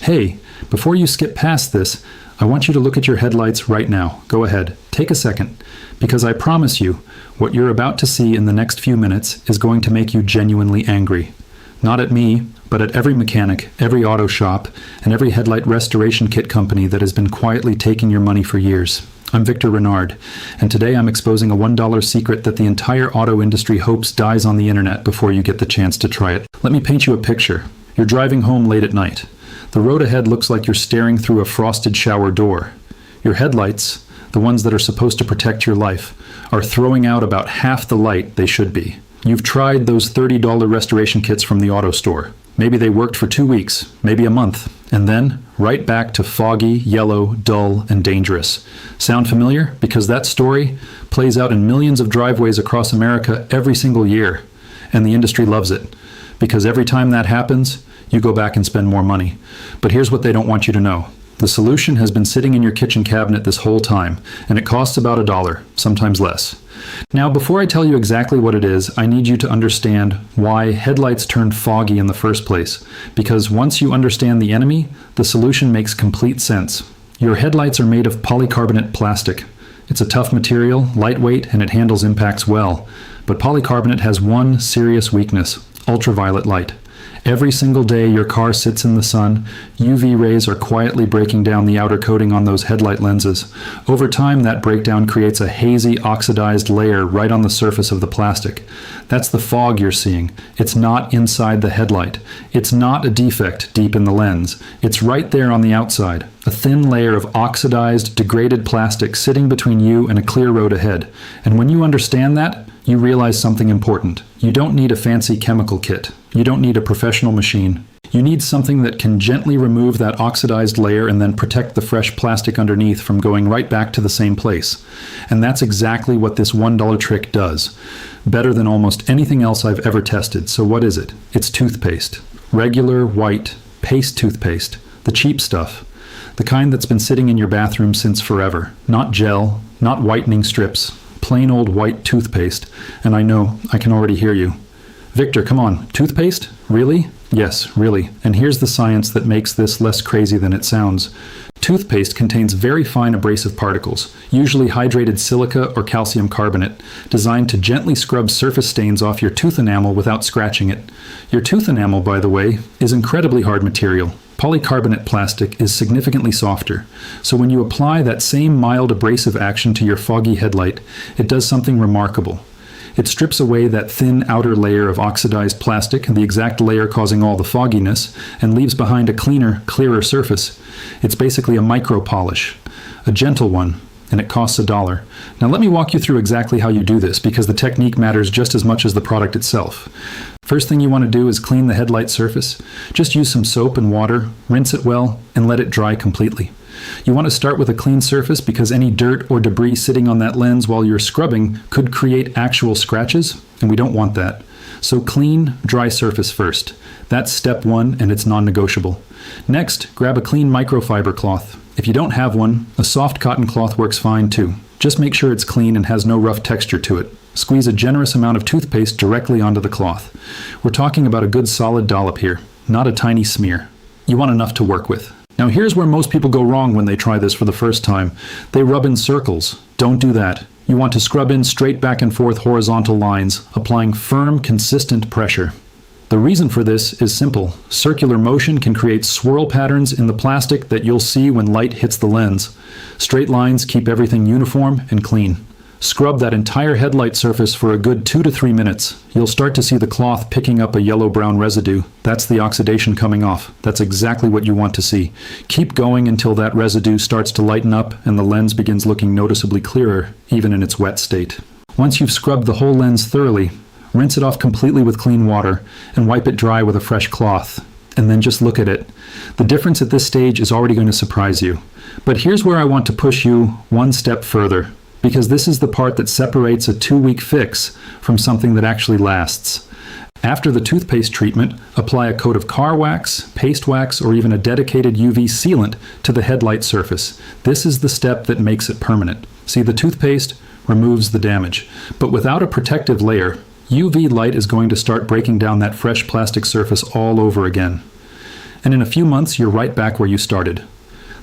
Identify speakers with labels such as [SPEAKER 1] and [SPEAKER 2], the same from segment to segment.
[SPEAKER 1] Hey, before you skip past this, I want you to look at your headlights right now. Go ahead, take a second, because I promise you, what you're about to see in the next few minutes is going to make you genuinely angry. Not at me, but at every mechanic, every auto shop, and every headlight restoration kit company that has been quietly taking your money for years. I'm Victor Renard, and today I'm exposing a $1 secret that the entire auto industry hopes dies on the internet before you get the chance to try it. Let me paint you a picture. You're driving home late at night. The road ahead looks like you're staring through a frosted shower door. Your headlights, the ones that are supposed to protect your life, are throwing out about half the light they should be. You've tried those $30 restoration kits from the auto store. Maybe they worked for 2 weeks, maybe a month, and then right back to foggy, yellow, dull, and dangerous. Sound familiar? Because that story plays out in millions of driveways across America every single year, and the industry loves it. Because every time that happens, you go back and spend more money. But here's what they don't want you to know. The solution has been sitting in your kitchen cabinet this whole time, and it costs about $1, sometimes less. Now, before I tell you exactly what it is, I need you to understand why headlights turned foggy in the first place. Because once you understand the enemy, the solution makes complete sense. Your headlights are made of polycarbonate plastic. It's a tough material, lightweight, and it handles impacts well. But polycarbonate has one serious weakness: ultraviolet light. Every single day your car sits in the sun, UV rays are quietly breaking down the outer coating on those headlight lenses. Over time, that breakdown creates a hazy, oxidized layer right on the surface of the plastic. That's the fog you're seeing. It's not inside the headlight. It's not a defect deep in the lens. It's right there on the outside, a thin layer of oxidized, degraded plastic sitting between you and a clear road ahead. And when you understand that, you realize something important. You don't need a fancy chemical kit. You don't need a professional machine. You need something that can gently remove that oxidized layer and then protect the fresh plastic underneath from going right back to the same place. And that's exactly what this $1 trick does. Better than almost anything else I've ever tested. So what is it? It's toothpaste. Regular, white, paste toothpaste. The cheap stuff. The kind that's been sitting in your bathroom since forever. Not gel, not whitening strips. Plain old white toothpaste. And I know, I can already hear you. Victor, come on, toothpaste? Really? Yes, really. And here's the science that makes this less crazy than it sounds. Toothpaste contains very fine abrasive particles, usually hydrated silica or calcium carbonate, designed to gently scrub surface stains off your tooth enamel without scratching it. Your tooth enamel, by the way, is incredibly hard material. Polycarbonate plastic is significantly softer, so when you apply that same mild abrasive action to your foggy headlight, it does something remarkable. It strips away that thin outer layer of oxidized plastic, the exact layer causing all the fogginess, and leaves behind a cleaner, clearer surface. It's basically a micro polish, a gentle one, and it costs $1. Now let me walk you through exactly how you do this, because the technique matters just as much as the product itself. First thing you want to do is clean the headlight surface. Just use some soap and water, rinse it well, and let it dry completely. You want to start with a clean surface because any dirt or debris sitting on that lens while you're scrubbing could create actual scratches, and we don't want that. So clean, dry surface first. That's step one, and it's non-negotiable. Next, grab a clean microfiber cloth. If you don't have one, a soft cotton cloth works fine too. Just make sure it's clean and has no rough texture to it. Squeeze a generous amount of toothpaste directly onto the cloth. We're talking about a good solid dollop here, not a tiny smear. You want enough to work with. Now here's where most people go wrong when they try this for the first time. They rub in circles. Don't do that. You want to scrub in straight back and forth horizontal lines, applying firm, consistent pressure. The reason for this is simple. Circular motion can create swirl patterns in the plastic that you'll see when light hits the lens. Straight lines keep everything uniform and clean. Scrub that entire headlight surface for a good 2 to 3 minutes. You'll start to see the cloth picking up a yellow-brown residue. That's the oxidation coming off. That's exactly what you want to see. Keep going until that residue starts to lighten up and the lens begins looking noticeably clearer, even in its wet state. Once you've scrubbed the whole lens thoroughly, rinse it off completely with clean water and wipe it dry with a fresh cloth. And then just look at it. The difference at this stage is already going to surprise you. But here's where I want to push you one step further, because this is the part that separates a 2-week fix from something that actually lasts. After the toothpaste treatment, apply a coat of car wax, paste wax, or even a dedicated UV sealant to the headlight surface. This is the step that makes it permanent. See, the toothpaste removes the damage, but without a protective layer, UV light is going to start breaking down that fresh plastic surface all over again. And in a few months, you're right back where you started.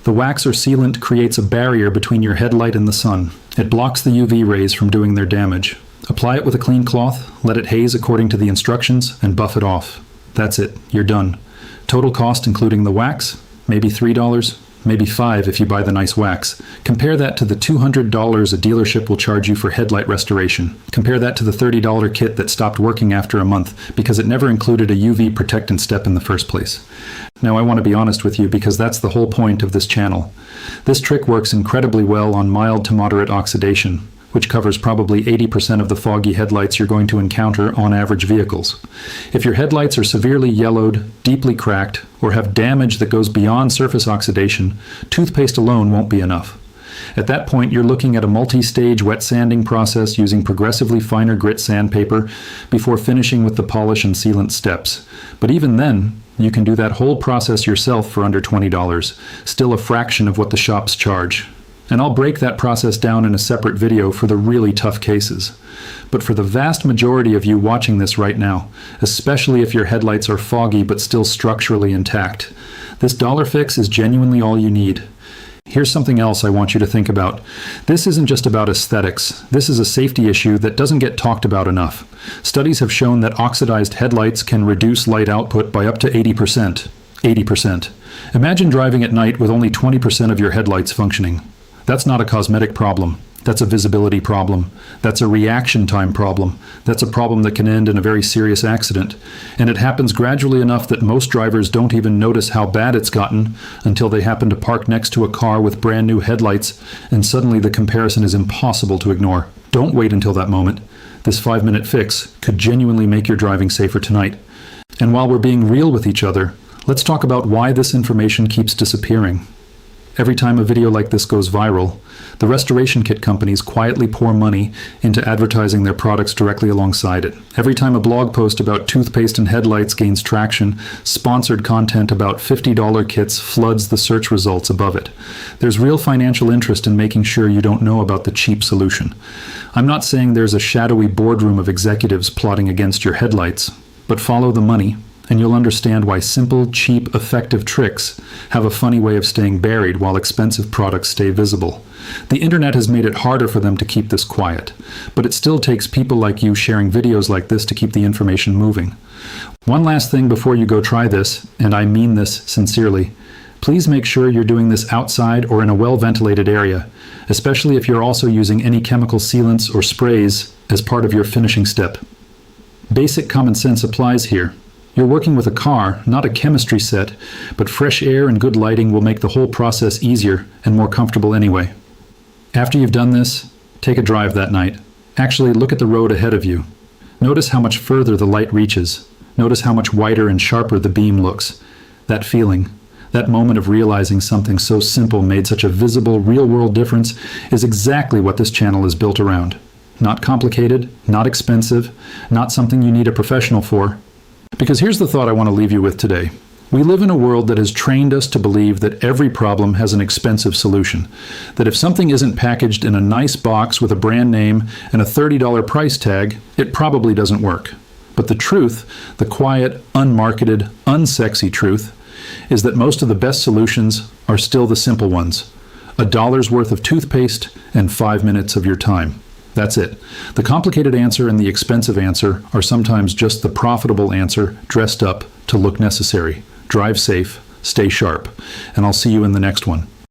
[SPEAKER 1] The wax or sealant creates a barrier between your headlight and the sun. It blocks the UV rays from doing their damage. Apply it with a clean cloth, let it haze according to the instructions, and buff it off. That's it, you're done. Total cost including the wax, maybe $3, maybe $5 if you buy the nice wax. Compare that to the $200 a dealership will charge you for headlight restoration. Compare that to the $30 kit that stopped working after a month because it never included a UV protectant step in the first place. Now I want to be honest with you because that's the whole point of this channel. This trick works incredibly well on mild to moderate oxidation, which covers probably 80% of the foggy headlights you're going to encounter on average vehicles. If your headlights are severely yellowed, deeply cracked, or have damage that goes beyond surface oxidation, toothpaste alone won't be enough. At that point, you're looking at a multi-stage wet sanding process using progressively finer grit sandpaper before finishing with the polish and sealant steps. But even then, you can do that whole process yourself for under $20, still a fraction of what the shops charge. And I'll break that process down in a separate video for the really tough cases. But for the vast majority of you watching this right now, especially if your headlights are foggy but still structurally intact, this dollar fix is genuinely all you need. Here's something else I want you to think about. This isn't just about aesthetics. This is a safety issue that doesn't get talked about enough. Studies have shown that oxidized headlights can reduce light output by up to 80%. 80%. Imagine driving at night with only 20% of your headlights functioning. That's not a cosmetic problem. That's a visibility problem. That's a reaction time problem. That's a problem that can end in a very serious accident. And it happens gradually enough that most drivers don't even notice how bad it's gotten until they happen to park next to a car with brand new headlights, and suddenly the comparison is impossible to ignore. Don't wait until that moment. This 5-minute fix could genuinely make your driving safer tonight. And while we're being real with each other, let's talk about why this information keeps disappearing. Every time a video like this goes viral, the restoration kit companies quietly pour money into advertising their products directly alongside it. Every time a blog post about toothpaste and headlights gains traction, sponsored content about $50 kits floods the search results above it. There's real financial interest in making sure you don't know about the cheap solution. I'm not saying there's a shadowy boardroom of executives plotting against your headlights, but follow the money, and you'll understand why simple, cheap, effective tricks have a funny way of staying buried while expensive products stay visible. The internet has made it harder for them to keep this quiet, but it still takes people like you sharing videos like this to keep the information moving. One last thing before you go try this, and I mean this sincerely. Please make sure you're doing this outside or in a well-ventilated area, especially if you're also using any chemical sealants or sprays as part of your finishing step. Basic common sense applies here. You're working with a car, not a chemistry set, but fresh air and good lighting will make the whole process easier and more comfortable anyway. After you've done this, take a drive that night. Actually, look at the road ahead of you. Notice how much further the light reaches. Notice how much wider and sharper the beam looks. That feeling, that moment of realizing something so simple made such a visible, real-world difference is exactly what this channel is built around. Not complicated, not expensive, not something you need a professional for. Because here's the thought I want to leave you with today. We live in a world that has trained us to believe that every problem has an expensive solution. That if something isn't packaged in a nice box with a brand name and a $30 price tag, it probably doesn't work. But the truth, the quiet, unmarketed, unsexy truth, is that most of the best solutions are still the simple ones. $1's worth of toothpaste and 5 minutes of your time. That's it. The complicated answer and the expensive answer are sometimes just the profitable answer dressed up to look necessary. Drive safe, stay sharp, and I'll see you in the next one.